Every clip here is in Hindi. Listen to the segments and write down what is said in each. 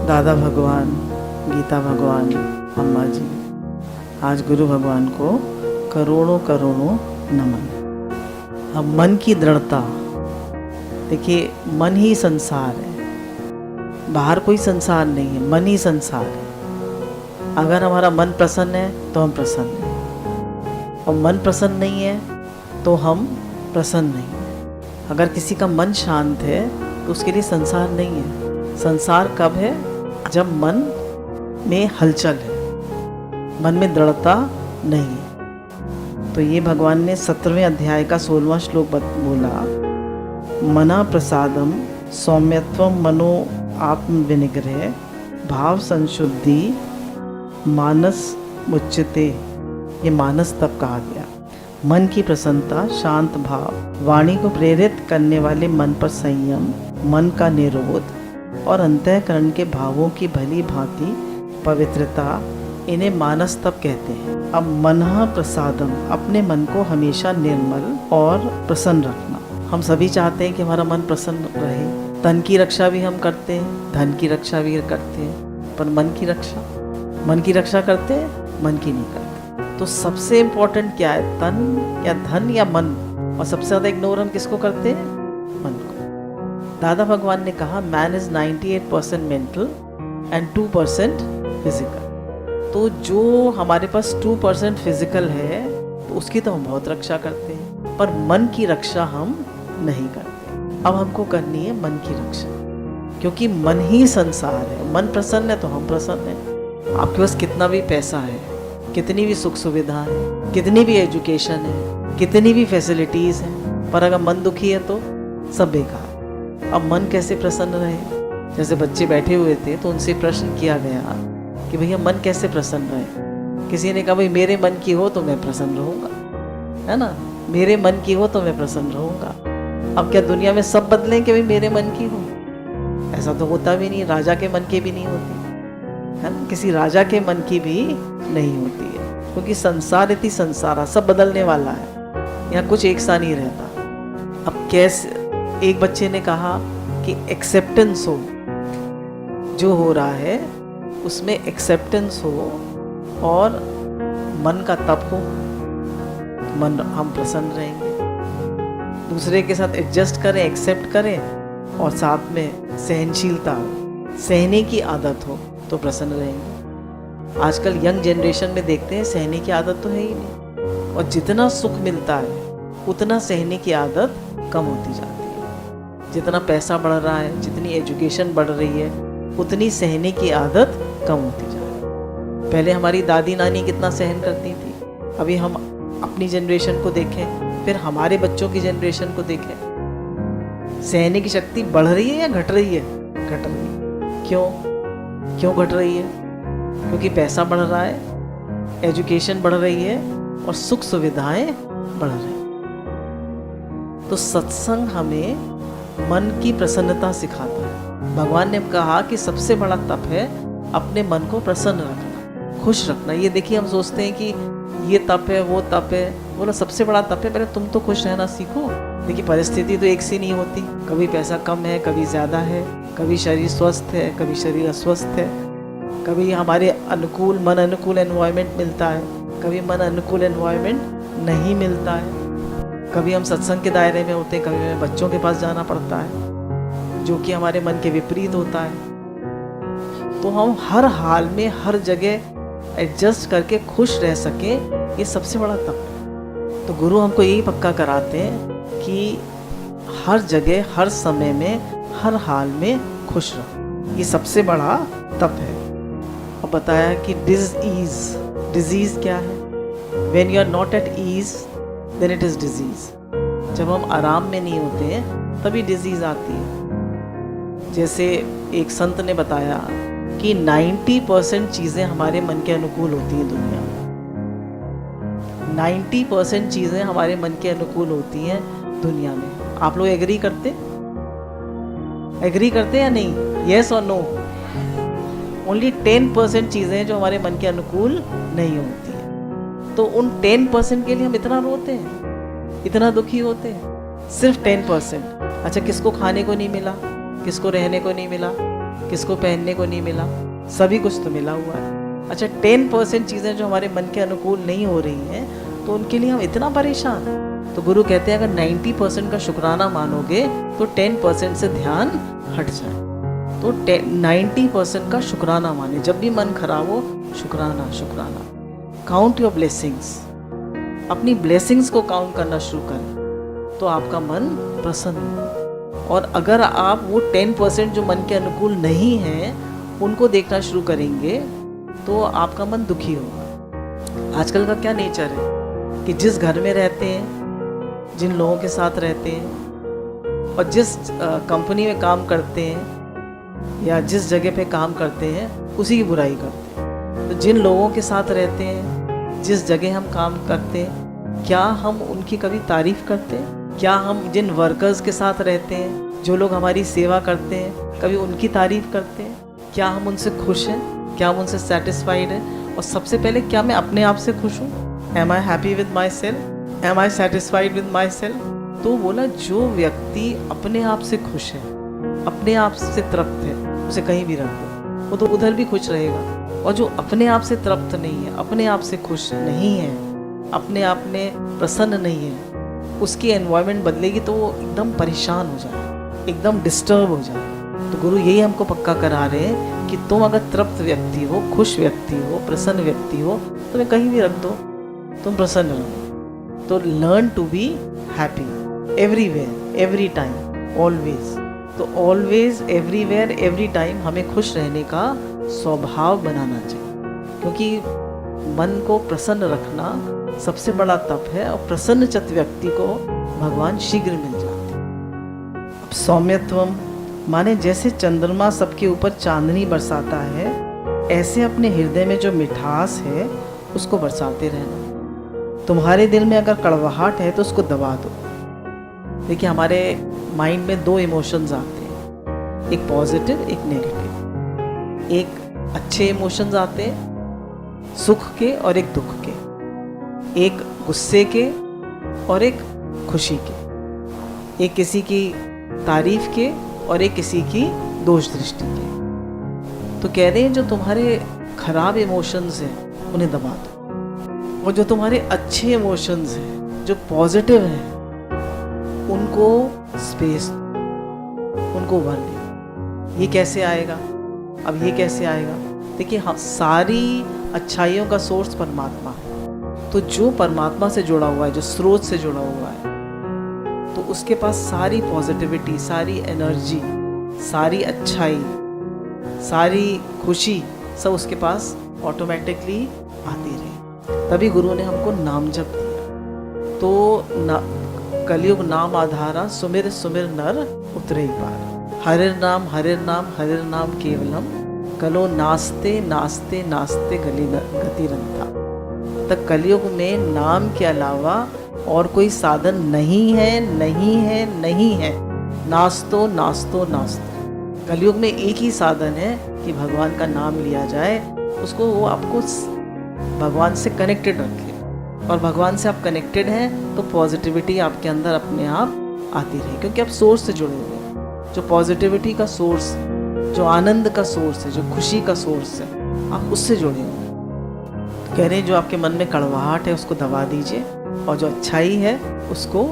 दादा भगवान, गीता भगवान, अम्मा जी, आज गुरु भगवान को करोड़ों करोड़ों नमन। अब मन की दृढ़ता, देखिए मन ही संसार है, बाहर कोई संसार नहीं है, मन ही संसार है। अगर हमारा मन प्रसन्न है तो हम प्रसन्न हैं, और मन प्रसन्न नहीं है तो हम प्रसन्न नहीं हैं। अगर किसी का मन शांत है तो उसके लिए संसार नहीं है। संसार कब है? जब मन में हलचल है, मन में दृढ़ता नहीं है। तो ये भगवान ने 17वें अध्याय का 16वां श्लोक बोला, मना प्रसादम सौम्यत्वम मनो आत्म विनिग्रह भाव संशुद्धि मानस मुच्यते। ये मानस तब कहा गया। मन की प्रसन्नता, शांत भाव, वाणी को प्रेरित करने वाले मन पर संयम, मन का निरोध और अंतःकरण के भावों की भली भांति पवित्रता, इन्हें मानस तप कहते हैं। अब मनः प्रसादम, अपने मन को हमेशा निर्मल और प्रसन्न रखना। हम सभी चाहते हैं कि हमारा मन प्रसन्न रहे। तन की रक्षा भी हम करते हैं, धन की रक्षा भी करते हैं, पर मन की रक्षा करते हैं, मन की नहीं करते। तो सबसे इम्पोर्टेंट क्या है, तन या धन या मन? और सबसे ज़्यादा इग्नोर हम किसको करते हैं? मन को। दादा भगवान ने कहा man is 98% mental and 2% physical. तो जो हमारे पास 2% फिजिकल है तो उसकी तो हम बहुत रक्षा करते हैं, पर मन की रक्षा हम नहीं करते। अब हमको करनी है मन की रक्षा, क्योंकि मन ही संसार है। मन प्रसन्न है तो हम प्रसन्न हैं। आपके पास कितना भी पैसा है, कितनी भी सुख सुविधा है, कितनी भी एजुकेशन है, कितनी भी फैसिलिटीज़ हैं, पर अगर मन दुखी है तो सब बेकार। अब मन कैसे प्रसन्न रहे? जैसे बच्चे बैठे हुए थे तो उनसे प्रश्न किया गया कि भैया मन कैसे प्रसन्न रहे? किसी ने कहा भाई मेरे मन की हो तो मैं प्रसन्न रहूँगा, है ना, मेरे मन की हो तो मैं प्रसन्न रहूँगा। अब क्या दुनिया में सब बदलें कि भाई मेरे मन की हो? ऐसा तो होता भी नहीं। राजा के मन की भी नहीं होती है ना, किसी राजा के मन की भी नहीं होती है, क्योंकि संसार इति संसारा, सब बदलने वाला है, यहाँ कुछ एक सा नहीं रहता। अब कैसे? एक बच्चे ने कहा कि एक्सेप्टेंस हो, जो हो रहा है उसमें एक्सेप्टेंस हो और मन का तप हो, मन हम प्रसन्न रहेंगे। दूसरे के साथ एडजस्ट करें, एक्सेप्ट करें, और साथ में सहनशीलता हो, सहने की आदत हो तो प्रसन्न रहेंगे। आजकल यंग जनरेशन में देखते हैं सहने की आदत तो है ही नहीं, और जितना सुख मिलता है उतना सहने की आदत कम होती जाती है। जितना पैसा बढ़ रहा है, जितनी एजुकेशन बढ़ रही है, उतनी सहने की आदत कम होती जा रही है। पहले हमारी दादी नानी कितना सहन करती थी, अभी हम अपनी जनरेशन को देखें, फिर हमारे बच्चों की जनरेशन को देखें, सहने की शक्ति बढ़ रही है या घट रही है? घट रही है। क्यों घट रही है? क्योंकि पैसा बढ़ रहा है, एजुकेशन बढ़ रही है और सुख सुविधाएं बढ़ रही हैं। तो सत्संग हमें मन की प्रसन्नता सिखाता है। भगवान ने कहा कि सबसे बड़ा तप है अपने मन को प्रसन्न रखना, खुश रखना। ये देखिए हम सोचते हैं कि ये तप है, वो तप है, बोला सबसे बड़ा तप है, पहले तुम तो खुश रहना सीखो। देखिए परिस्थिति तो एक सी नहीं होती, कभी पैसा कम है, कभी ज़्यादा है, कभी शरीर स्वस्थ है, कभी शरीर अस्वस्थ है, कभी हमारे अनुकूल मन अनुकूल एनवायरनमेंट मिलता है, कभी मन अनुकूल एनवायरनमेंट नहीं मिलता है। कभी हम सत्संग के दायरे में होते हैं, कभी हमें बच्चों के पास जाना पड़ता है जो कि हमारे मन के विपरीत होता है। तो हम हर हाल में हर जगह एडजस्ट करके खुश रह सकें, ये सबसे बड़ा तप है। तो गुरु हमको यही पक्का कराते हैं कि हर जगह हर समय में हर हाल में खुश रहो, ये सबसे बड़ा तप है। और बताया कि डिजीज क्या है? When you are not at ease then it is disease. जब हम आराम में नहीं होते हैं तभी डिजीज़ आती है। जैसे एक संत ने बताया कि 90% चीज़ें हमारे मन के अनुकूल होती हैं दुनिया में। 90% चीज़ें हमारे मन के अनुकूल होती हैं दुनिया में। आप लोग एग्री करते या नहीं? येस और नो? ओनली 10% चीज़ें जो हमारे मन के अनुकूल नहीं होती। तो उन 10% के लिए हम इतना रोते हैं, इतना दुखी होते हैं, सिर्फ 10%। अच्छा, किसको खाने को नहीं मिला, किसको रहने को नहीं मिला, किसको पहनने को नहीं मिला? सभी कुछ तो मिला हुआ है। अच्छा 10% चीज़ें जो हमारे मन के अनुकूल नहीं हो रही हैं, तो उनके लिए हम इतना परेशान। तो गुरु कहते हैं अगर 90% का शुक्राना मानोगे तो 10% से ध्यान हट जाए। तो 90% का शुक्राना माने। जब भी मन खराब हो, शुक्राना शुक्राना। काउंट योर ब्लेसिंग्स, अपनी ब्लेसिंग्स को काउंट करना शुरू करें तो आपका मन प्रसन्न होगा। और अगर आप वो 10% जो मन के अनुकूल नहीं हैं उनको देखना शुरू करेंगे तो आपका मन दुखी होगा। आजकल का क्या नेचर है कि जिस घर में रहते हैं, जिन लोगों के साथ रहते हैं और जिस कंपनी में काम करते हैं या जिस जगह पे काम करते हैं उसी की बुराई करते हैं। तो जिन लोगों के साथ रहते हैं, जिस जगह हम काम करते हैं, क्या हम उनकी कभी तारीफ करते हैं? क्या हम जिन वर्कर्स के साथ रहते हैं, जो लोग हमारी सेवा करते हैं, कभी उनकी तारीफ करते हैं? क्या हम उनसे खुश हैं? क्या हम उनसे सेटिस्फाइड हैं? और सबसे पहले क्या मैं अपने आप से खुश हूँ? Am I happy with myself? Am I satisfied with myself? तो बोला जो व्यक्ति अपने आप से खुश है, अपने आप से तृप्त है, उसे कहीं भी रख दो, वो तो उधर भी खुश रहेगा। और जो अपने आप से तृप्त नहीं है, अपने आप से खुश नहीं है, अपने आप में प्रसन्न नहीं है, उसकी एनवायरनमेंट बदलेगी तो वो एकदम परेशान हो जाए, एकदम डिस्टर्ब हो जाए। तो गुरु यही हमको पक्का करा रहे हैं कि तुम अगर तृप्त व्यक्ति हो, खुश व्यक्ति हो, प्रसन्न व्यक्ति हो, तुम्हें कहीं भी रख दो, तुम प्रसन्न रहो। तो learn to be happy everywhere, every time, always. तो ऑलवेज, एवरीवेयर, एवरी टाइम हमें खुश रहने का स्वभाव बनाना चाहिए, क्योंकि मन को प्रसन्न रखना सबसे बड़ा तप है और प्रसन्न चित्त व्यक्ति को भगवान शीघ्र मिल जाते हैं। अब सौम्यत्वम माने जैसे चंद्रमा सबके ऊपर चांदनी बरसाता है, ऐसे अपने हृदय में जो मिठास है उसको बरसाते रहना। तुम्हारे दिल में अगर कड़वाहट है तो उसको दबा दो। देखिए हमारे माइंड में दो इमोशंस आते हैं, एक पॉजिटिव, एक नेगेटिव। एक अच्छे इमोशंस आते हैं सुख के और एक दुख के, एक गुस्से के और एक खुशी के, एक किसी की तारीफ के और एक किसी की दोष दृष्टि के। तो कह रहे हैं जो तुम्हारे खराब इमोशंस हैं उन्हें दबा दो, और जो तुम्हारे अच्छे इमोशंस हैं, जो पॉजिटिव हैं, उनको स्पेस, उनको भर दो। ये कैसे आएगा? अब ये कैसे आएगा? देखिए हाँ, सारी अच्छाइयों का सोर्स परमात्मा है। तो जो परमात्मा से जुड़ा हुआ है, जो स्रोत से जुड़ा हुआ है, तो उसके पास सारी पॉजिटिविटी, सारी एनर्जी, सारी अच्छाई, सारी खुशी सब उसके पास ऑटोमेटिकली आती रहे। तभी गुरु ने हमको नाम जप दिया। तो कलयुग नाम आधारा, सुमिर सुमिर नर उतरे पार। हरिर नाम केवलम, कलो नास्ते नास्ते नास्ते गति रंता। तक कलयुग में नाम के अलावा और कोई साधन नहीं है, नहीं है, नहीं है। नास्तो नास्तो नास्तो। कलयुग में एक ही साधन है कि भगवान का नाम लिया जाए, उसको वो आपको भगवान से कनेक्टेड रखे। और भगवान से आप कनेक्टेड हैं तो पॉजिटिविटी आपके अंदर अपने आप आती रहे, क्योंकि आप सोर्स से जुड़े हुए हैं। जो पॉजिटिविटी का सोर्स, जो आनंद का सोर्स है, जो खुशी का सोर्स है, आप उससे जुड़े हुए हैं। तो कह रहे हैं जो आपके मन में कड़वाहट है उसको दबा दीजिए, और जो अच्छाई है उसको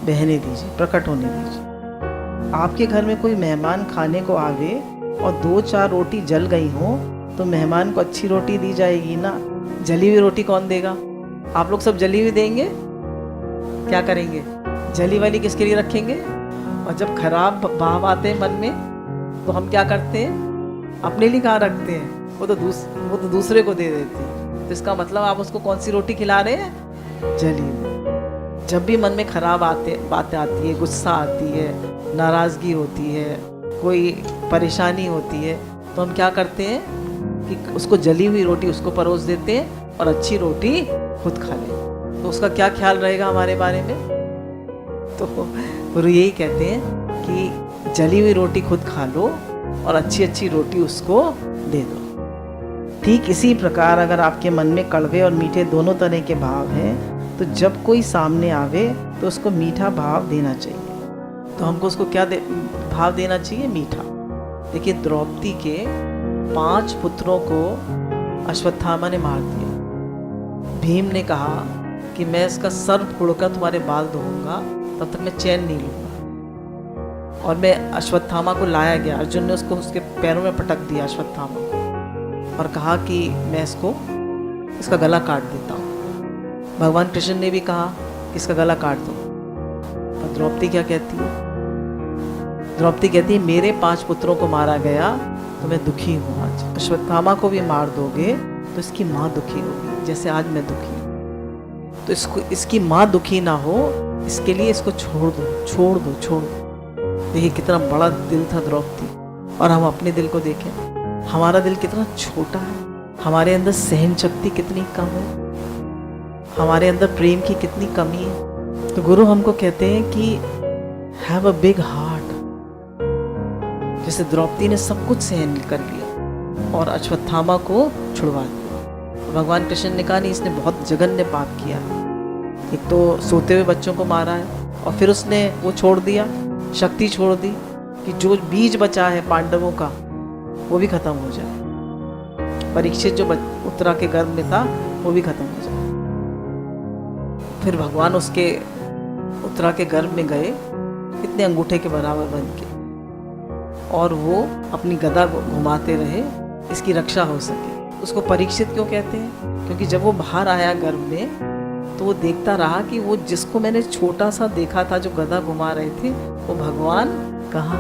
बहने दीजिए, प्रकट होने दीजिए। आपके घर में कोई मेहमान खाने को आवे और 2-4 रोटी जल गई हो तो मेहमान को अच्छी रोटी दी जाएगी ना? जली हुई रोटी कौन देगा? आप लोग सब जली हुई देंगे? क्या करेंगे? जली वाली किसके लिए रखेंगे? और जब खराब भाव आते हैं मन में तो हम क्या करते हैं? अपने लिए कहाँ रखते हैं? वो तो दूसरे को दे देते हैं। तो इसका मतलब आप उसको कौन सी रोटी खिला रहे हैं? जली हुई। जब भी मन में खराब बातें आती है, गुस्सा आती है, नाराज़गी होती है, कोई परेशानी होती है, तो हम क्या करते हैं कि उसको जली हुई रोटी उसको परोस देते हैं और अच्छी रोटी खुद खा लें। तो उसका क्या ख्याल रहेगा हमारे बारे में? तो गुरु यही कहते हैं कि जली हुई रोटी खुद खा लो और अच्छी अच्छी रोटी उसको दे दो। ठीक इसी प्रकार अगर आपके मन में कड़वे और मीठे दोनों तरह के भाव हैं, तो जब कोई सामने आवे तो उसको मीठा भाव देना चाहिए। तो हमको उसको क्या भाव देना चाहिए? मीठा। देखिए, द्रौपदी के 5 पुत्रों को अश्वत्थामा ने मार दिया। भीम ने कहा कि मैं इसका सर फोड़कर तुम्हारे बाल धोऊंगा, तब तक मैं चैन नहीं लूंगा। और मैं अश्वत्थामा को लाया गया, अर्जुन ने उसको उसके पैरों में पटक दिया अश्वत्थामा को, और कहा कि मैं इसका गला काट देता हूँ। भगवान कृष्ण ने भी कहा कि इसका गला काट दो। और द्रौपदी क्या कहती है? द्रौपदी कहती है मेरे 5 पुत्रों को मारा गया तो मैं दुखी हूँ आज। अश्वत्थामा को भी मार दोगे तो इसकी माँ दुखी होगी, जैसे आज मैं दुखी हूँ। तो इसकी माँ दुखी ना हो, इसके लिए इसको छोड़ दो। देखिए कितना बड़ा दिल था द्रौपदी। और हम अपने दिल को देखें, हमारा दिल कितना छोटा है, हमारे अंदर सहन शक्ति कितनी कम है, हमारे अंदर प्रेम की कितनी कमी है। तो गुरु हमको कहते हैं कि हैव अ बिग हार्ट। जैसे द्रौपदी ने सब कुछ सहन कर लिया और अश्वत्थामा को छुड़वा दिया। भगवान कृष्ण ने कहा नहीं, इसने बहुत जघन्य पाप किया। एक तो सोते हुए बच्चों को मारा है, और फिर उसने वो छोड़ दिया, शक्ति छोड़ दी कि जो बीज बचा है पांडवों का वो भी खत्म हो जाए। परीक्षित जो उत्तरा के गर्भ में था वो भी खत्म हो जाए। फिर भगवान उसके उत्तरा के गर्भ में गए, इतने अंगूठे के बराबर बन के, और वो अपनी गदा घुमाते रहे, इसकी रक्षा हो सके। उसको परीक्षित क्यों कहते हैं? क्योंकि जब वो बाहर आया गर्भ में तो वो देखता रहा कि वो जिसको मैंने छोटा सा देखा था जो गदा घुमा रहे थे, वो भगवान कहाँ?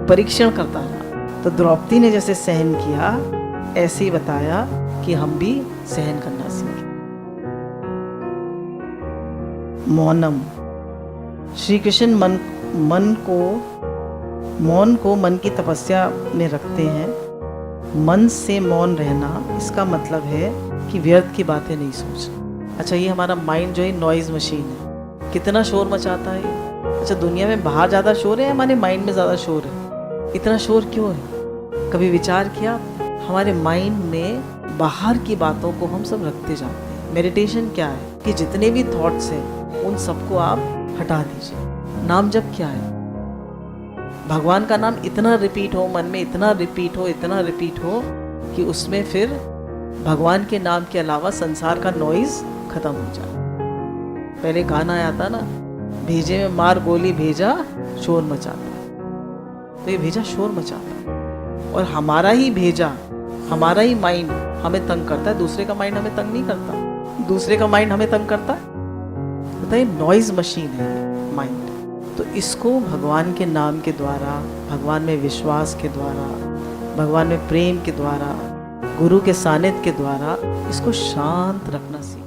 परीक्षण करता रहा। तो द्रौपदी ने जैसे सहन किया, ऐसे ही बताया कि हम भी सहन करना सीखें। मौनम। श्री कृष्ण मौन को मन की तपस्या में रखते हैं। मन से मौन रहना, इसका मतलब है कि व्यर्थ की बातें नहीं सोचना। अच्छा, ये हमारा माइंड जो है नॉइज मशीन है, कितना शोर मचाता है। अच्छा, दुनिया में बाहर ज़्यादा शोर है, हमारे माइंड में ज़्यादा शोर है? इतना शोर क्यों है? कभी विचार किया? हमारे माइंड में बाहर की बातों को हम सब रखते जाते हैं। मेडिटेशन क्या है कि जितने भी थॉट्स हैं उन सबको आप हटा दीजिए। नाम जप क्या है? भगवान का नाम इतना रिपीट हो, मन में इतना रिपीट हो कि उसमें फिर भगवान के नाम के अलावा संसार का नॉइज खत्म हो जाए। पहले गाना आया था ना, भेजे में मार गोली भेजा शोर मचाता। तो ये भेजा शोर मचाता है, और हमारा ही भेजा, हमारा ही माइंड हमें तंग करता है। दूसरे का माइंड हमें तंग नहीं करता, दूसरे का माइंड हमें तंग करता है। बताइए, नॉइज मशीन है माइंड। तो इसको भगवान के नाम के द्वारा, भगवान में विश्वास के द्वारा, भगवान में प्रेम के द्वारा, गुरु के सानिध्य के द्वारा इसको शांत रखना सीखें।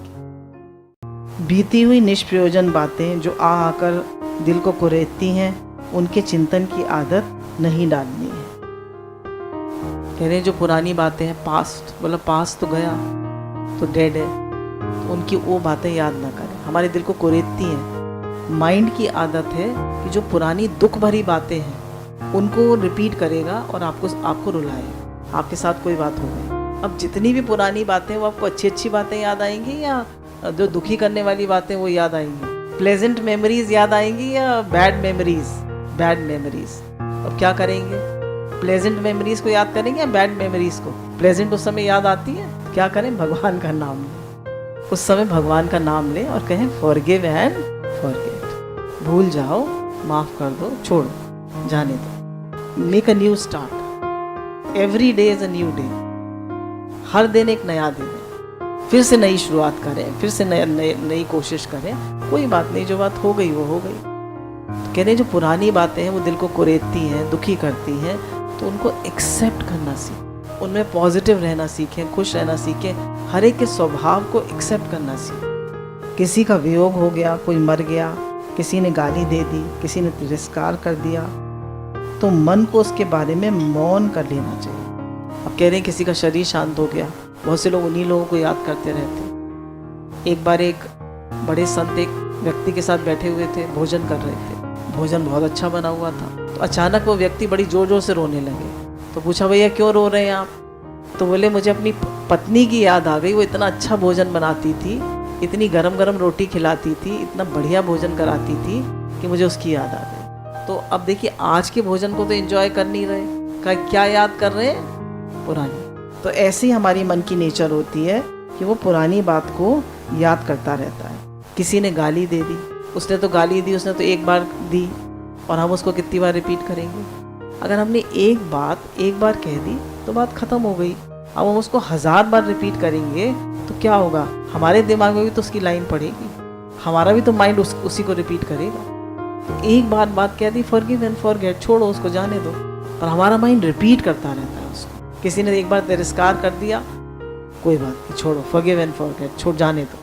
बीती हुई निष्प्रयोजन बातें जो आकर दिल को कुरेदती हैं, उनके चिंतन की आदत नहीं डालनी है। कह रहे हैं जो पुरानी बातें हैं, पास्ट, बोला पास्ट तो गया, तो डेड है, तो उनकी वो बातें याद ना करें, हमारे दिल को कुरेदती हैं। माइंड की आदत है कि जो पुरानी दुख भरी बातें हैं उनको रिपीट करेगा और आपको रुलाएगा। आपके साथ कोई बात हो गई, अब जितनी भी पुरानी बातें वो आपको अच्छी बातें याद आएंगी या जो दुखी करने वाली बातें वो याद आएंगी? प्लेजेंट मेमोरीज याद आएंगी या बैड मेमोरीज? अब क्या करेंगे? प्लेजेंट मेमोरीज को याद करेंगे या बैड मेमोरीज को? प्लेजेंट उस समय याद आती है, क्या करें? भगवान का नाम लें। उस समय भगवान का नाम लें और कहें फॉरगिव एंड फॉरगेट। भूल जाओ, माफ कर दो, छोड़ो, जाने दो। Make a new start. Every day is a new day. हर दिन एक नया दिन है। फिर से नई शुरुआत करें, फिर से नई कोशिश करें। कोई बात नहीं, जो बात हो गई वो हो गई। तो कह रहे जो पुरानी बातें हैं वो दिल को कुरेदती हैं, दुखी करती हैं, तो उनको एक्सेप्ट करना सीखें, उनमें पॉजिटिव रहना सीखें, खुश रहना सीखें, हर एक के स्वभाव को एक्सेप्ट करना सीखें। किसी का वियोग हो गया, कोई मर गया, किसी ने गाली दे दी, किसी ने तिरस्कार कर दिया, तो मन को उसके बारे में मौन कर लेना चाहिए। अब कह रहे हैं किसी का शरीर शांत हो गया, बहुत से लोग उन्हीं लोगों को याद करते रहते। एक बार एक बड़े संत एक व्यक्ति के साथ बैठे हुए थे, भोजन कर रहे थे, भोजन बहुत अच्छा बना हुआ था। तो अचानक वो व्यक्ति बड़ी जोर जोर से रोने लगे। तो पूछा भैया क्यों रो रहे हैं आप? तो बोले मुझे अपनी पत्नी की याद आ गई, वो इतना अच्छा भोजन बनाती थी, इतनी गरम गरम रोटी खिलाती थी, इतना बढ़िया भोजन कराती थी कि मुझे उसकी याद आ गई। तो अब देखिए आज के भोजन को तो एंजॉय कर नहीं रहे, क्या याद कर रहे हैं? पुरानी। तो ऐसे ही हमारी मन की नेचर होती है कि वो पुरानी बात को याद करता रहता है। किसी ने गाली दे दी, उसने तो गाली दी, उसने तो एक बार दी, और हम उसको कितनी बार रिपीट करेंगे? अगर हमने एक बार कह दी तो बात खत्म हो गई। अब हम उसको 1000 बार रिपीट करेंगे तो क्या होगा? हमारे दिमाग में भी तो उसकी लाइन पड़ेगी, हमारा भी तो माइंड उसी को रिपीट करेगा। तो एक बार बात कह दी, फॉरगिव एंड फॉरगेट, छोड़ो उसको, जाने दो, और हमारा माइंड रिपीट करता रहता है उसको। किसी ने एक बार तिरस्कार कर दिया, कोई बात नहीं, छोड़ो, फॉरगिव एंड फॉरगेट, छोड़, जाने दो।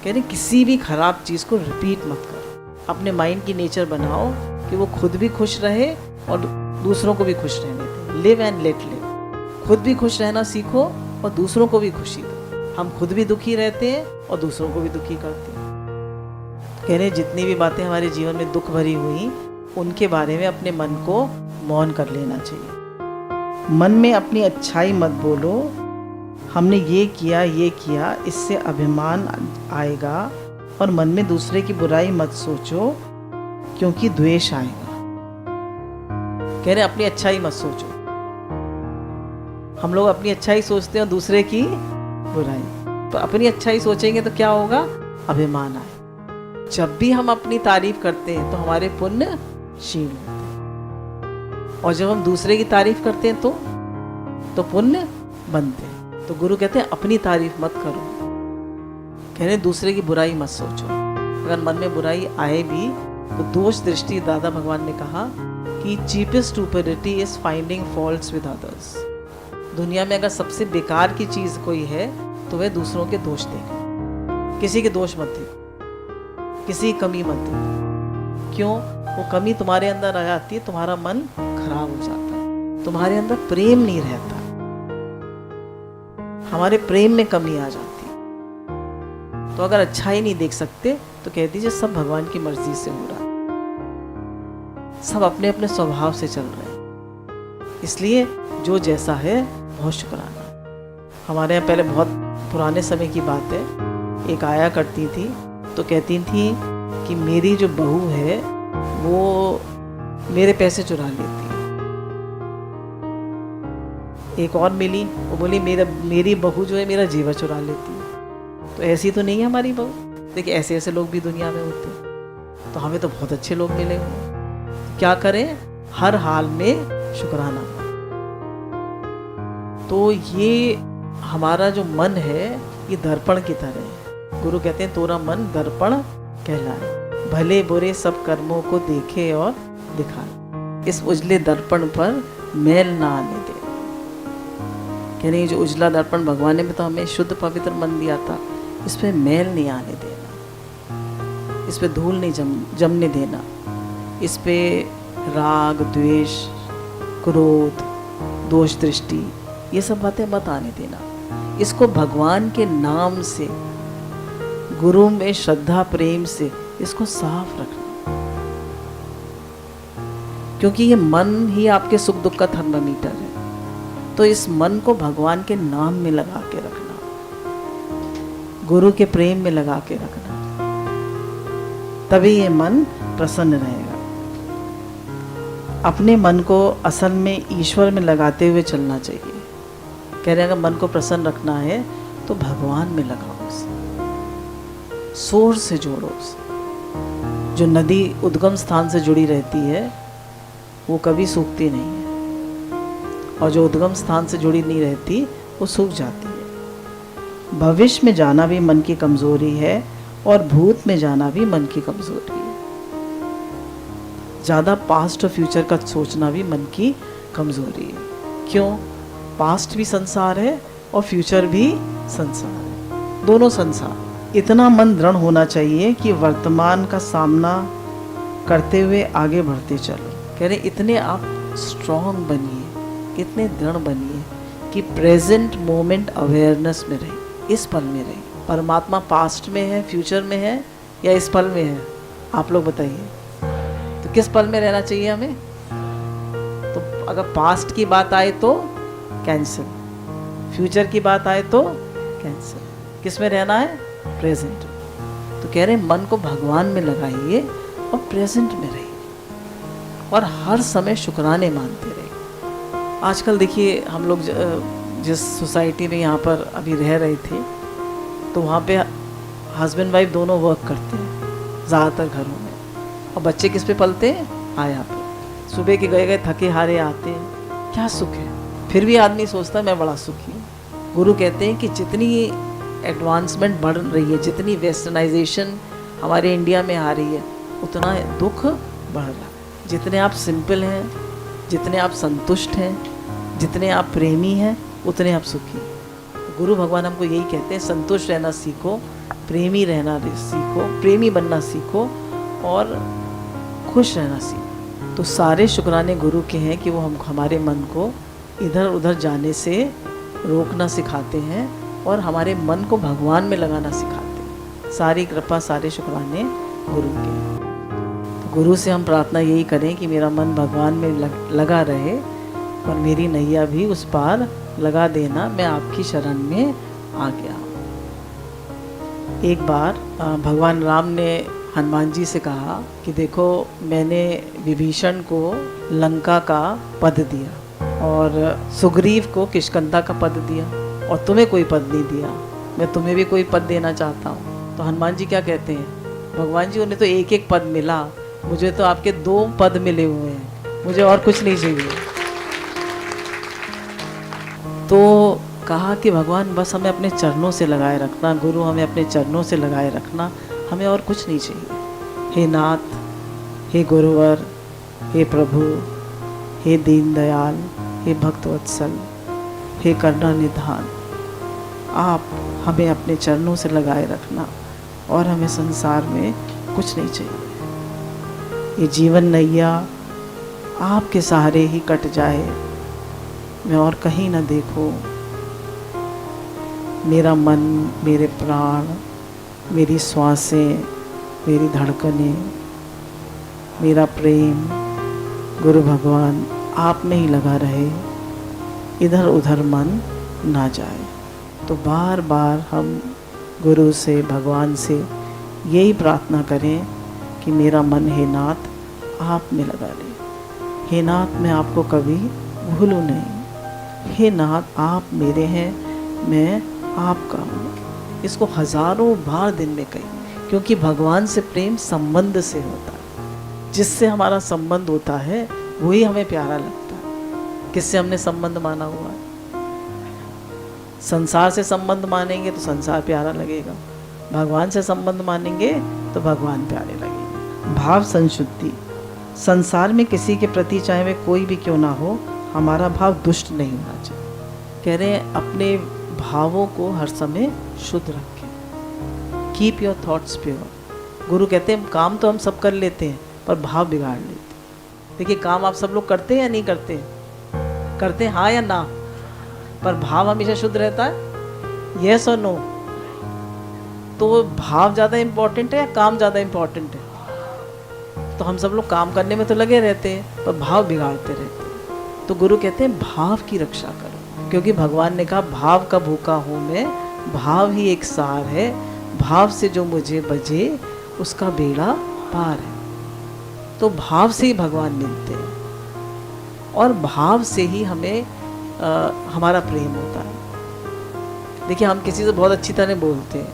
कह रहे किसी भी खराब चीज़ को रिपीट मत करो। अपने माइंड की नेचर बनाओ कि वो खुद भी खुश रहे और दूसरों को भी खुश रहने दे। Live and let live. खुद भी खुश रहना सीखो और दूसरों को भी खुशी दो। हम खुद भी दुखी रहते हैं और दूसरों को भी दुखी करते हैं। कह रहे जितनी भी बातें हमारे जीवन में दुख भरी हुई, उनके बारे में अपने मन को मौन कर लेना चाहिए। मन में अपनी अच्छाई मत बोलो, हमने ये किया, इससे अभिमान आएगा, और मन में दूसरे की बुराई मत सोचो क्योंकि द्वेष आएगा। कह रहे अपनी अच्छाई मत सोचो। हम लोग अपनी अच्छाई सोचते हैं, दूसरे की बुराई। तो अपनी अच्छाई सोचेंगे तो क्या होगा? अभिमान आए। जब भी हम अपनी तारीफ करते हैं तो हमारे पुण्य क्षीण होते हैं, और जब हम दूसरे की तारीफ करते हैं तो पुण्य बनते हैं। तो गुरु कहते हैं अपनी तारीफ मत करो। कह रहे दूसरे की बुराई मत सोचो। अगर मन में बुराई आए भी तो दोष दृष्टि, दादा भगवान ने कहा कि cheapest stupidity is finding faults with others. दुनिया में अगर सबसे बेकार की चीज कोई है तो वह दूसरों के दोष देखो। किसी के दोष मत देखो, किसी की कमी मत देखो। क्यों? वो कमी तुम्हारे अंदर आ जाती है, तुम्हारा मन खराब हो जाता है, तुम्हारे अंदर प्रेम नहीं रहता, हमारे प्रेम में कमी आ जाती है। तो अगर अच्छाई नहीं देख सकते तो कह दीजिए सब भगवान की मर्जी से हो रहा है, सब अपने अपने स्वभाव से चल रहे हैं। इसलिए जो जैसा है बहुत शुक्राना। हमारे यहाँ पहले बहुत पुराने समय की बात है, एक आया करती थी तो कहती थी कि मेरी जो बहू है वो मेरे पैसे चुरा लेती है। एक और मिली, वो बोली मेरी बहू जो है मेरा जेवर चुरा लेती है। तो ऐसी तो नहीं है हमारी बहू। देखिए ऐसे ऐसे लोग भी दुनिया में होते हैं। तो हमें तो बहुत अच्छे लोग मिले हुए। क्या करें? हर हाल में शुक्राना। तो ये हमारा जो मन है ये दर्पण की तरह है। गुरु कहते हैं तोरा मन दर्पण कहलाए, भले बुरे सब कर्मों को देखे और दिखाए। इस उजले दर्पण पर मैल ना आने दे। यानी ये जो उजला दर्पण भगवान ने भी तो हमें शुद्ध पवित्र मन दिया था, इस पे मैल नहीं आने देना, इस पे धूल नहीं जमने देना, इस पे राग द्वेष क्रोध दोष दृष्टि ये सब बातें मत आने देना। इसको भगवान के नाम से, गुरु में श्रद्धा प्रेम से इसको साफ रखना, क्योंकि ये मन ही आपके सुख दुख का थर्मामीटर है। तो इस मन को भगवान के नाम में लगा के रखना, गुरु के प्रेम में लगा के रखना, तभी ये मन प्रसन्न रहेगा। अपने मन को असल में ईश्वर में लगाते हुए चलना चाहिए। कह रहे हैं अगर मन को प्रसन्न रखना है तो भगवान में लगाओ उसे, सोर्स से जोड़ो उसे। जो नदी उद्गम स्थान से जुड़ी रहती है वो कभी सूखती नहीं है, और जो उद्गम स्थान से जुड़ी नहीं रहती वो सूख जाती है। भविष्य में जाना भी मन की कमजोरी है और भूत में जाना भी मन की कमजोरी है। ज़्यादा पास्ट और फ्यूचर का सोचना भी मन की कमजोरी है। क्यों? पास्ट भी संसार है और फ्यूचर भी संसार है, दोनों संसार। इतना मन दृढ़ होना चाहिए कि वर्तमान का सामना करते हुए आगे बढ़ते चलो। कह रहे इतने आप स्ट्रॉन्ग बनिए, इतने दृढ़ बनिए कि प्रेजेंट मोमेंट अवेयरनेस में रहे, इस पल में रहे। परमात्मा पास्ट में है, फ्यूचर में है या इस पल में है? आप लोग बताइए। तो किस पल में रहना चाहिए हमें? तो अगर पास्ट की बात आए तो कैंसिल, फ्यूचर की बात आए तो कैंसिल, किस में रहना है? प्रेजेंट। तो कह रहे मन को भगवान में लगाइए और प्रेजेंट में रहिए और हर समय शुक्राने मानते रहिए। आजकल देखिए हम लोग जिस सोसाइटी में यहाँ पर अभी रह रहे थे, तो वहाँ पे हस्बैंड वाइफ दोनों वर्क करते हैं ज़्यादातर घरों में, और बच्चे किस पे पलते हैं? आया पे। सुबह के गए थके हारे आते हैं, क्या सुख है। फिर भी आदमी सोचता है मैं बड़ा सुखी हूँ। गुरु कहते हैं कि जितनी एडवांसमेंट बढ़ रही है, जितनी वेस्टर्नाइजेशन हमारे इंडिया में आ रही है, उतना दुख बढ़ रहा है। जितने आप सिंपल हैं, जितने आप संतुष्ट हैं, जितने आप प्रेमी हैं, उतने आप सुखी हैं। गुरु भगवान हमको यही कहते हैं, संतुष्ट रहना सीखो, प्रेमी रहना सीखो, प्रेमी बनना सीखो और खुश रहना सीखो। तो सारे शुक्राने गुरु के हैं कि वो हमारे मन को इधर उधर जाने से रोकना सिखाते हैं और हमारे मन को भगवान में लगाना सिखाते हैं। सारी कृपा, सारे शुक्राने गुरु के। तो गुरु से हम प्रार्थना यही करें कि मेरा मन भगवान में लगा रहे और मेरी नैया भी उस पार लगा देना। मैं आपकी शरण में आ गया। एक बार भगवान राम ने हनुमान जी से कहा कि देखो, मैंने विभीषण को लंका का पद दिया और सुग्रीव को किष्किंधा का पद दिया, और तुम्हें कोई पद नहीं दिया। मैं तुम्हें भी कोई पद देना चाहता हूँ। तो हनुमान जी क्या कहते हैं? भगवान जी, उन्हें तो एक एक पद मिला, मुझे तो आपके 2 पद मिले हुए हैं, मुझे और कुछ नहीं चाहिए। तो कहा कि भगवान बस हमें अपने चरणों से लगाए रखना, गुरु हमें अपने चरणों से लगाए रखना, हमें और कुछ नहीं चाहिए। हे नाथ, हे गुरुवर, हे प्रभु, हे दीनदयाल, हे भक्तवत्सल, हे करुणा निधान, आप हमें अपने चरणों से लगाए रखना और हमें संसार में कुछ नहीं चाहिए। ये जीवन नैया आपके सहारे ही कट जाए, मैं और कहीं न देखूं। मेरा मन, मेरे प्राण, मेरी श्वासें, मेरी धड़कनें, मेरा प्रेम गुरु भगवान आप में ही लगा रहे, इधर उधर मन ना जाए। तो बार बार हम गुरु से, भगवान से यही प्रार्थना करें कि मेरा मन हे नाथ आप में लगा रहे। हे नाथ, मैं आपको कभी भूलूं नहीं। हे नाथ, आप मेरे हैं, मैं आपका हूँ। इसको हजारों बार दिन में कही, क्योंकि भगवान से प्रेम संबंध से होता है। जिससे हमारा संबंध होता है वही हमें प्यारा लगता है। किससे हमने संबंध माना हुआ है? संसार से संबंध मानेंगे तो संसार प्यारा लगेगा, भगवान से संबंध मानेंगे तो भगवान प्यारे लगेंगे। भाव संशुद्धि। संसार में किसी के प्रति चाहे वे कोई भी क्यों ना हो, हमारा भाव दुष्ट नहीं होना चाहिए। कह रहे हैं अपने भावों को हर समय शुद्ध रखें। Keep your thoughts pure. गुरु कहते हैं काम तो हम सब कर लेते हैं पर भाव बिगाड़ लेते हैं। देखिए, काम आप सब लोग करते हैं या नहीं करते? करते हैं, हाँ या ना? पर भाव हमेशा शुद्ध रहता है? यस और नो? तो भाव ज़्यादा इम्पोर्टेंट है या काम ज़्यादा इम्पोर्टेंट है? तो हम सब लोग काम करने में तो लगे रहते हैं पर भाव बिगाड़ते रहते हैं। तो गुरु कहते हैं भाव की रक्षा करो, क्योंकि भगवान ने कहा भाव का भूखा हूँ मैं, भाव ही एक सार है, भाव से जो मुझे बजे उसका बेड़ा पार है। तो भाव से ही भगवान मिलते हैं और भाव से ही हमें हमारा प्रेम होता है। देखिए, हम किसी से बहुत अच्छी तरह बोलते हैं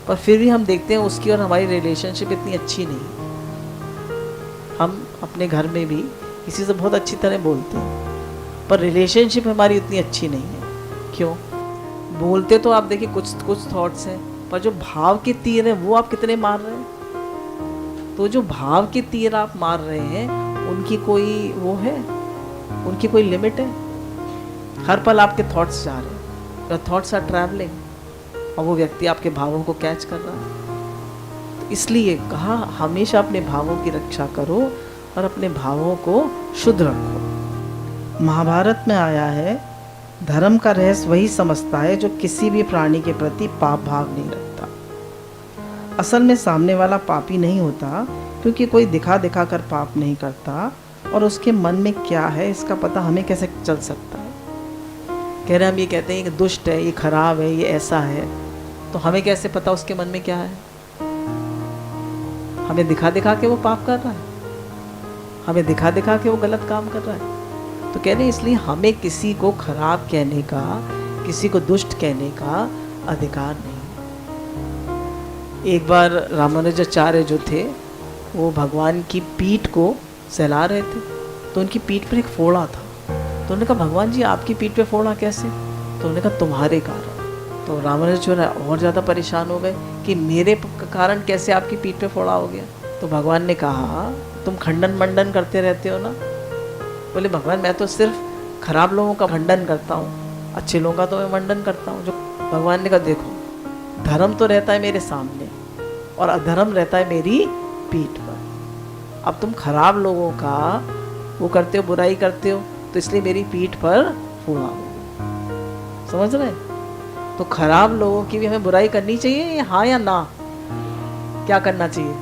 पर फिर भी हम देखते हैं उसकी और हमारी रिलेशनशिप इतनी अच्छी नहीं। हम अपने घर में भी किसी से बहुत अच्छी तरह बोलते हैं पर रिलेशनशिप हमारी उतनी अच्छी नहीं है। क्यों? बोलते तो आप देखिए कुछ थॉट्स हैं, पर जो भाव के तीर हैं वो आप कितने मार रहे हैं। तो जो भाव के तीर आप मार रहे हैं उनकी कोई वो है, उनकी कोई लिमिट है? हर पल आपके थॉट्स जा रहे हैं, योर थॉट्स आर ट्रैवलिंग, और वो व्यक्ति आपके भावों को कैच कर रहा है। तो इसलिए कहा हमेशा अपने भावों की रक्षा करो और अपने भावों को शुद्ध रखो। महाभारत में आया है, धर्म का रहस्य वही समझता है जो किसी भी प्राणी के प्रति पाप भाव नहीं रखता। असल में सामने वाला पापी नहीं होता, क्योंकि कोई दिखा दिखा कर पाप नहीं करता और उसके मन में क्या है इसका पता हमें कैसे चल सकता है। कह रहे हम ये कहते हैं कि दुष्ट है, ये खराब है, ये ऐसा है, तो हमें कैसे पता उसके मन में क्या है? हमें दिखा दिखा के वो पाप कर रहा है, हमें दिखा दिखा के वो गलत काम कर रहा है। तो कह रहे हैं इसलिए हमें किसी को खराब कहने का, किसी को दुष्ट कहने का अधिकार नहीं। एक बार रामानुजाचार्य जो थे वो भगवान की पीठ को सहला रहे थे, तो उनकी पीठ पर एक फोड़ा था। तो उन्होंने कहा भगवान जी आपकी पीठ पे फोड़ा कैसे? तो उन्होंने कहा तुम्हारे कारण। तो रामानुजाचार्य और ज़्यादा परेशान हो गए कि मेरे कारण कैसे आपकी पीठ पे फोड़ा हो गया? तो भगवान ने कहा तुम खंडन मंडन करते रहते हो ना। बोले भगवान मैं तो सिर्फ खराब लोगों का खंडन करता हूँ, अच्छे लोगों का तो मैं मंडन करता हूँ। जो भगवान ने कहा देखो धर्म तो रहता है मेरे सामने और अधर्म रहता है मेरी पीठ पर। अब तुम खराब लोगों का वो करते हो, बुराई करते हो, तो इसलिए मेरी पीठ पर फोड़ा हो। समझ रहे? तो खराब लोगों की भी हमें बुराई करनी चाहिए, हाँ या ना? क्या करना चाहिए?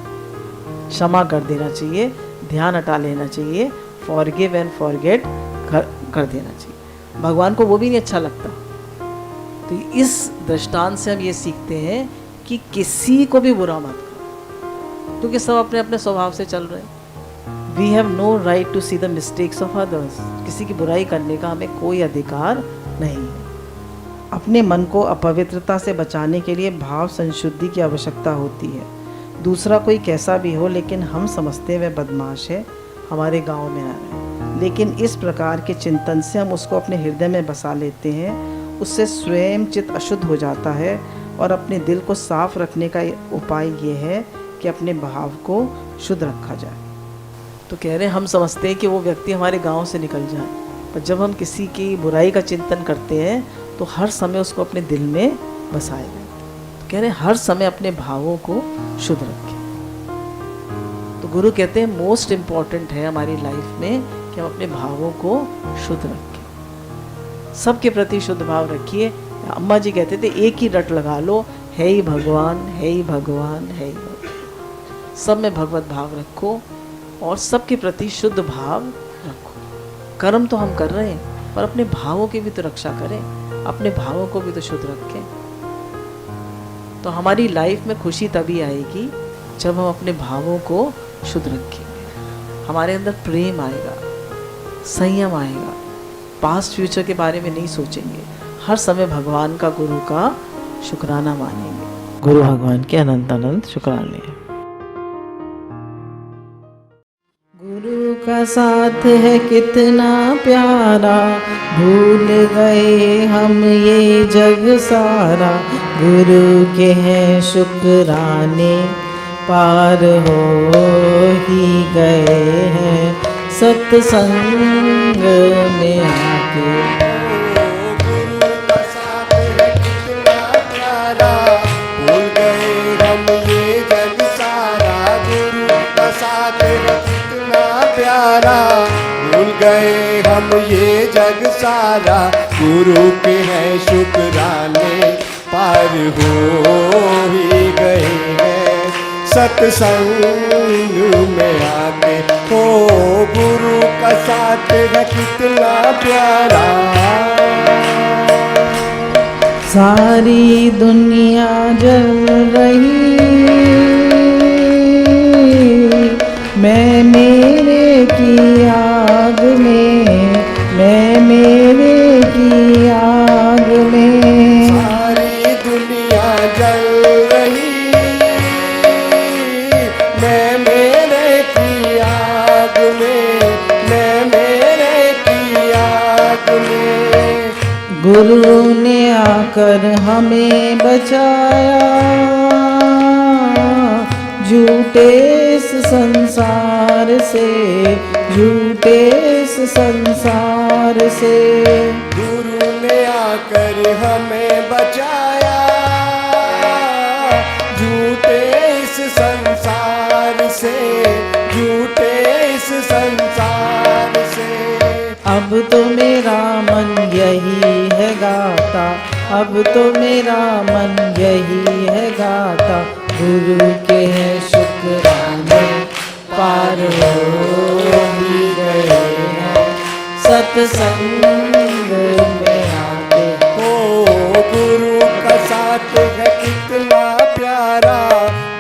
क्षमा कर देना चाहिए, ध्यान हटा लेना चाहिए, फॉरगिव एंड फॉरगेट कर देना चाहिए। भगवान को वो भी नहीं अच्छा लगता। तो इस दृष्टांत से हम ये सीखते हैं कि किसी को भी बुरा मत करो, क्योंकि सब अपने अपने स्वभाव से चल रहे हैं। We have no right to see the mistakes of others. किसी की बुराई करने का हमें कोई अधिकार नहीं है। अपने मन को अपवित्रता से बचाने के लिए भाव संशुद्धि की आवश्यकता होती है। दूसरा कोई कैसा भी हो, लेकिन हम समझते हैं वह बदमाश है, हमारे गांव में आ रहे, लेकिन इस प्रकार के चिंतन से हम उसको अपने हृदय में बसा लेते हैं। उससे स्वयं चित्त अशुद्ध हो जाता है और अपने दिल को साफ रखने का उपाय ये है कि अपने भाव को शुद्ध रखा जाए। तो कह रहे हैं हम समझते हैं कि वो व्यक्ति हमारे गांव से निकल जाए, पर जब हम किसी की बुराई का चिंतन करते हैं तो हर समय उसको अपने दिल में बसाए रहते हैं। तो कह रहे हैं हर समय अपने भावों को शुद्ध रखें। तो गुरु कहते हैं मोस्ट इम्पॉर्टेंट है हमारी लाइफ में कि हम अपने भावों को शुद्ध रखें। सबके प्रति शुद्ध भाव रखिए। अम्मा जी कहते थे एक ही रट लगा लो, है ही भगवान, है ही भगवान, है ही भगवान। सब में भगवत भाव रखो और सबके प्रति शुद्ध भाव रखो। कर्म तो हम कर रहे हैं, पर अपने भावों की भी तो रक्षा करें, अपने भावों को भी तो शुद्ध रखें। तो हमारी लाइफ में खुशी तभी आएगी जब हम अपने भावों को शुद्ध रखेंगे। हमारे अंदर प्रेम आएगा, संयम आएगा, पास्ट फ्यूचर के बारे में नहीं सोचेंगे, हर समय भगवान का, गुरु का शुक्राना मानेंगे। गुरु भगवान के अनंत अनंत शुक्राने। गुरु का साथ है कितना प्यारा, भूल गए हम ये जग सारा। गुरु के हैं शुक्राने, पार हो ही गए हैं सत्संग में आके। गुरु का साथ है कितना प्यारा, भूल गए हम ये जग सारा। गुरु का साथ है कितना प्यारा, भूल गए हम ये जग सारा। गुरु के हैं शुक्राने, पार हो ही गए हैं सत्संग में आके। हो गुरु का साथ है कितना प्यारा। सारी दुनिया जल रही, मैं मेरे की आग में, मैं मेरे की आग में। सारी दुनिया जल रही, मैं मेरे की आग में, मैं मेरे की आग में। गुरु ने आकर हमें बचाया, झूठे इस संसार से, झूठे इस संसार से। गुरु ने आकर हमें बचाया, झूठे इस संसार से, झूठे इस संसार से। अब तो मेरा मन यही है गाता, अब तो मेरा मन यही है गाता। गुरु के हैं शुक्राने, पार हो ही गए हैं सत्संग में आके। हो गुरु का साथ है कितना प्यारा,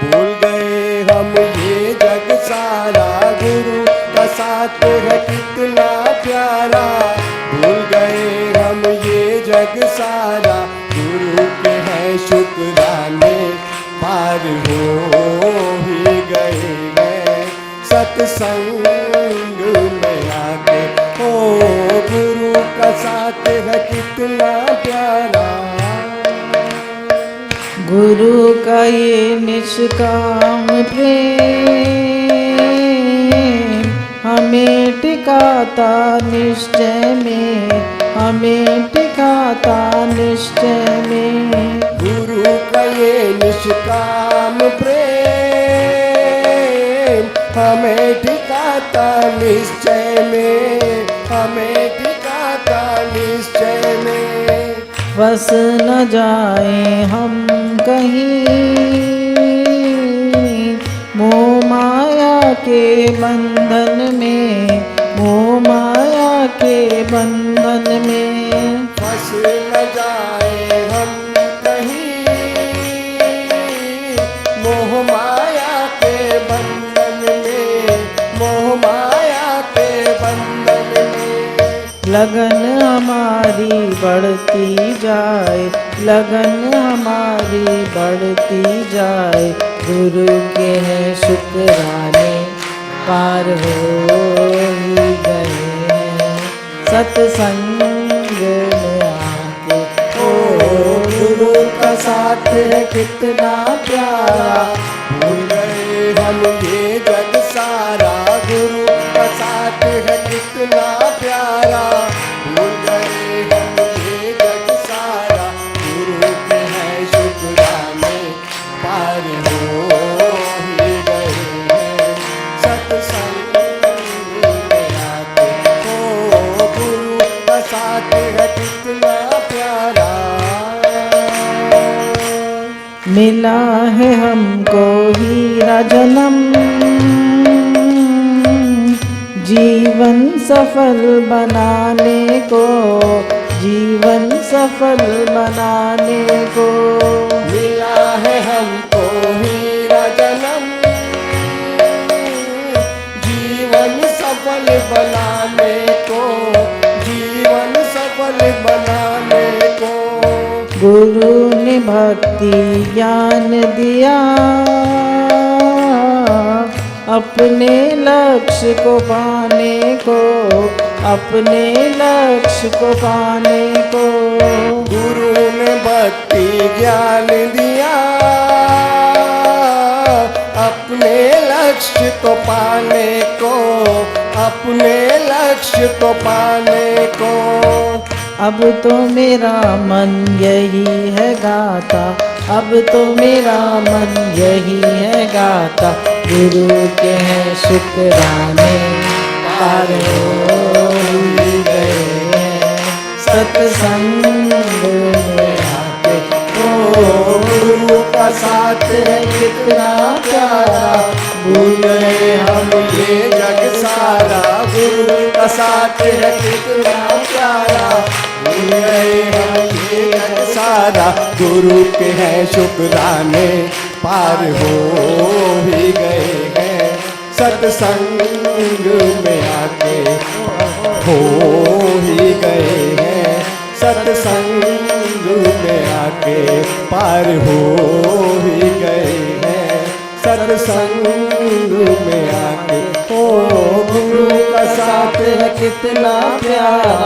भूल गए हम ये जग सारा। गुरु का साथ है कितना प्यारा, शुक्राने पार हो ही गए हैं सत्संग में आके। ओ गुरु का साथ है कितना प्यारा, गुरु का ये निष्काम प्रेम हमें टिकाता निश्चय में, हमें टिकाता निश्चय में। गुरु का ये निष्काम प्रेम हमें टिकाता निश्चय में, हमें टिकाता निश्चय में। फंस न जाए हम कहीं मोह माया के बंधन में, मोह माया के बंधन में। फंस न जाए हम कहीं मोह माया के बंधन में, मोह माया के बंधन में। लगन हमारी बढ़ती जाए, लगन हमारी बढ़ती जाए। गुरु के हैं शुक्राने पार हो ही गए हैं सत्संग में आके। ओ गुरु का साथ है कितना प्यारा, भूल गए हम ये जग सारा। गुरु का साथ है कितना प्यारा, भूल गए हम ये जग सारा। गुरु के हैं शुक्राने पार हो ही गए हैं सत्संग में आके। ओ गुरु का साथ है कितना प्यारा। मिला है हमको हीरा जन्म, जीवन सफल बनाने को, जीवन सफल बनाने को। मिला है हमको हीरा जन्म, जीवन सफल बनाने को, जीवन सफल बनाने को। गुरु ने भक्ति ज्ञान दिया, अपने लक्ष्य को पाने को, अपने लक्ष्य को पाने को। गुरु ने भक्ति ज्ञान दिया, अपने लक्ष्य को पाने को, अपने लक्ष्य को पाने को। अब तो मेरा मन यही है गाता, अब तो मेरा मन यही है गाता। गुरु के हैं शुक्राने पार हो ही गए हैं सत्संग में आके। ओ गुरु का साथ है कितना प्यारा, भूल गए हम ये जग सारा। गुरु का साथ है कितना प्यारा, भूल गए हम ये जग सारा। गुरु के हैं शुक्राने पार हो ही गए हैं सत्संग में आके। हो ही गए हैं सत्संग में आके, पार हो ही गए हैं सत्संग में आके। ओ गुरु का साथ है कितना प्यारा।